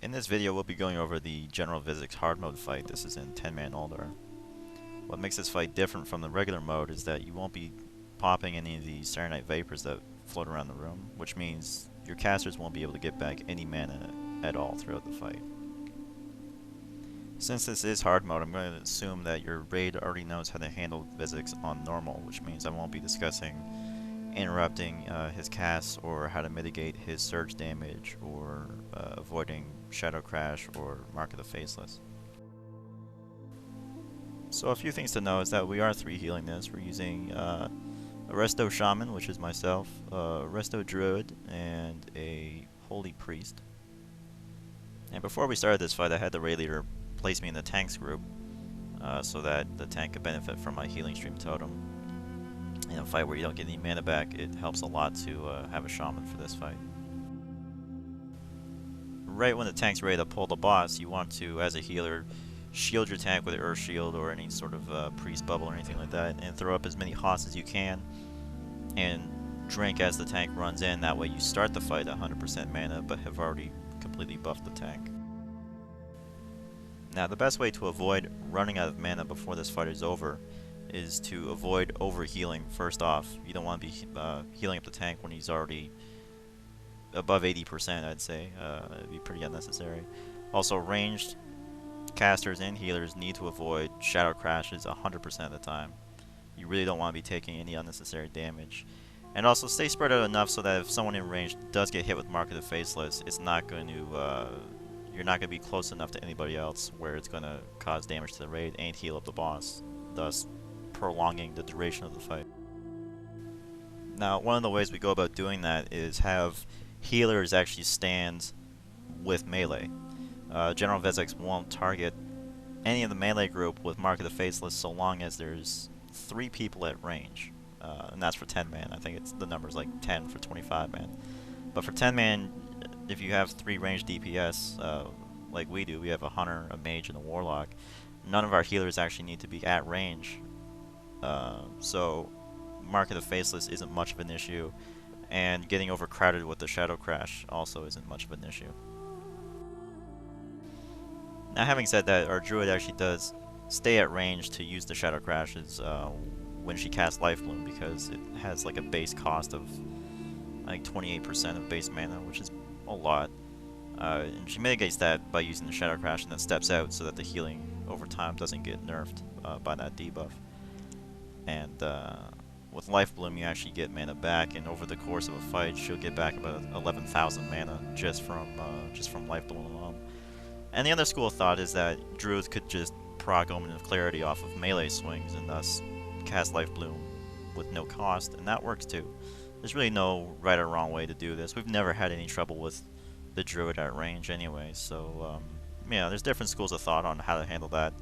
In this video, we'll be going over the general Vezax hard mode fight. This is in 10-man Ulduar. What makes this fight different from the regular mode is that you won't be popping any of the Serenite Vapors that float around the room, which means your casters won't be able to get back any mana at all throughout the fight. Since this is hard mode, I'm going to assume that your raid already knows how to handle Vezax on normal, which means I won't be discussing interrupting his casts or how to mitigate his surge damage or avoiding Shadow Crash or Mark of the Faceless. So a few things to know is that we are 3 healing this. We're using a Resto Shaman, which is myself, a Resto Druid, and a Holy Priest. And before we started this fight, I had the raid leader place me in the tanks group so that the tank could benefit from my healing stream totem. In a fight where you don't get any mana back, it helps a lot to have a shaman for this fight. Right when the tank's ready to pull the boss, you want to, as a healer, shield your tank with an Earth Shield or any sort of priest bubble or anything like that, and throw up as many hots as you can, and drink as the tank runs in. That way you start the fight at 100% mana, but have already completely buffed the tank. Now, the best way to avoid running out of mana before this fight is over is to avoid overhealing. First off, you don't want to be healing up the tank when he's already above 80%, I'd say. It'd be pretty unnecessary. Also, ranged casters and healers need to avoid Shadow Crashes 100% of the time. You really don't want to be taking any unnecessary damage. And also, stay spread out enough so that if someone in range does get hit with Mark of the Faceless, it's not going to... you're not going to be close enough to anybody else where it's going to cause damage to the raid and heal up the boss, thus prolonging the duration of the fight. Now, one of the ways we go about doing that is have healers actually stand with melee. General Vezax won't target any of the melee group with Mark of the Faceless so long as there's 3 people at range. And that's for 10 man. I think the number's like 10 for 25 man. But for 10 man, if you have 3 ranged DPS, like we do, we have a hunter, a mage, and a warlock, none of our healers actually need to be at range. So Mark of the Faceless isn't much of an issue, and getting overcrowded with the Shadow Crash also isn't much of an issue. Now, having said that, our Druid actually does stay at range to use the Shadow Crashes when she casts Life Bloom, because it has like a base cost of I think 28% of base mana, which is a lot. And she mitigates that by using the Shadow Crash and then steps out so that the healing over time doesn't get nerfed by that debuff. And with Life Bloom, you actually get mana back, and over the course of a fight, she'll get back about 11,000 mana just from Life Bloom alone. And the other school of thought is that Druids could just proc Omen of Clarity off of melee swings and thus cast Life Bloom with no cost, and that works too. There's really no right or wrong way to do this. We've never had any trouble with the Druid at range anyway, so yeah, there's different schools of thought on how to handle that.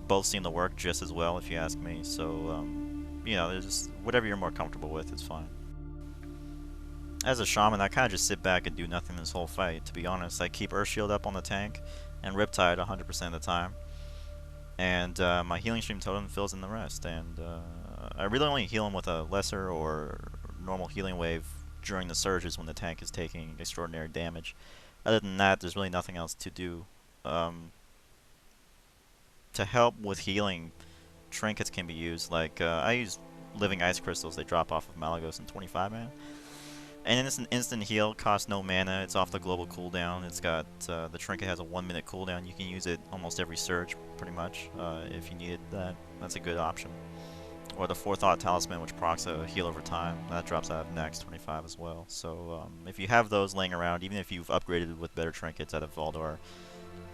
Both seem to work just as well, if you ask me, so you know, there's just whatever you're more comfortable with is fine. As a shaman, I kind of just sit back and do nothing this whole fight, to be honest. I keep Earth Shield up on the tank and Riptide 100% of the time, and my healing stream totem fills in the rest, and I really only heal him with a lesser or normal healing wave during the surges when the tank is taking extraordinary damage. Other than that, there's really nothing else to do. To help with healing, trinkets can be used. Like I use Living Ice Crystals. They drop off of Malagos in 25 mana. And it's an instant heal, costs no mana, it's off the global cooldown. It's got, the trinket has a 1-minute cooldown. You can use it almost every surge, pretty much, if you needed that. That's a good option. Or the Forethought Talisman, which procs a heal over time. That drops out of next 25 as well. So if you have those laying around, even if you've upgraded with better trinkets out of Ulduar,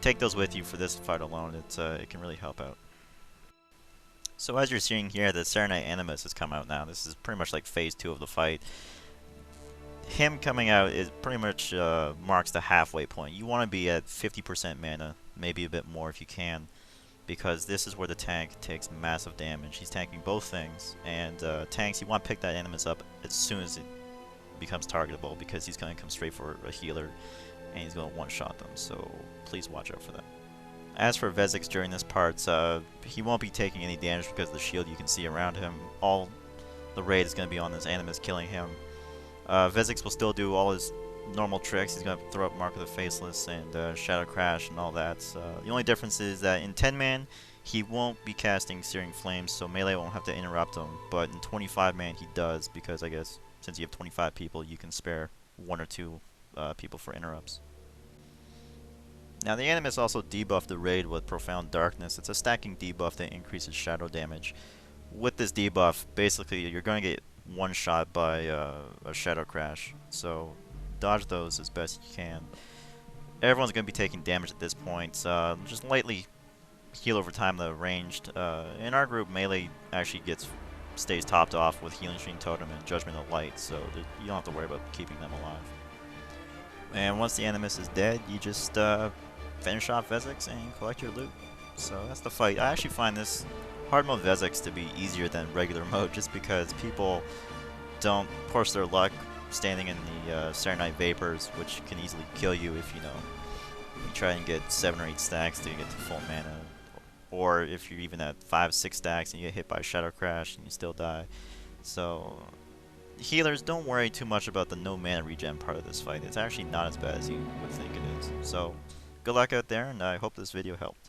take those with you for this fight alone. It can really help out. So as you're seeing here, the Serenite Animus has come out now. This is pretty much like phase 2 of the fight. Him coming out is pretty much marks the halfway point. You want to be at 50% mana, maybe a bit more if you can, because this is where the tank takes massive damage. He's tanking both things, and tanks, you want to pick that Animus up as soon as it becomes targetable, because he's going to come straight for a healer, and he's going to one-shot them, so please watch out for that. As for Vezax during this part, he won't be taking any damage because of the shield you can see around him. All the raid is going to be on this Animus killing him. Vezax will still do all his normal tricks. He's gonna throw up Mark of the Faceless and Shadow Crash and all that. The only difference is that in 10-man, he won't be casting Searing Flames, so melee won't have to interrupt him. But in 25-man, he does, because I guess since you have 25 people, you can spare 1 or 2 people for interrupts. Now the Animus also debuffed the raid with Profound Darkness. It's a stacking debuff that increases shadow damage. With this debuff, basically you're going to get one shot by a Shadow Crash, so dodge those as best you can. Everyone's going to be taking damage at this point. Just lightly heal over time the ranged. In our group, melee actually stays topped off with Healing Stream Totem and Judgment of Light, so you don't have to worry about keeping them alive. And once the Animus is dead, you just finish off Vezax and collect your loot. So that's the fight. I actually find this hard mode Vezax to be easier than regular mode, just because people don't push their luck standing in the Saturday Night Vapors, which can easily kill you if you try and get 7 or 8 stacks to get to full mana, or if you're even at 5-6 stacks and you get hit by Shadow Crash and you still die. So healers, don't worry too much about the no mana regen part of this fight. It's actually not as bad as you would think it is. So good luck out there, and I hope this video helped.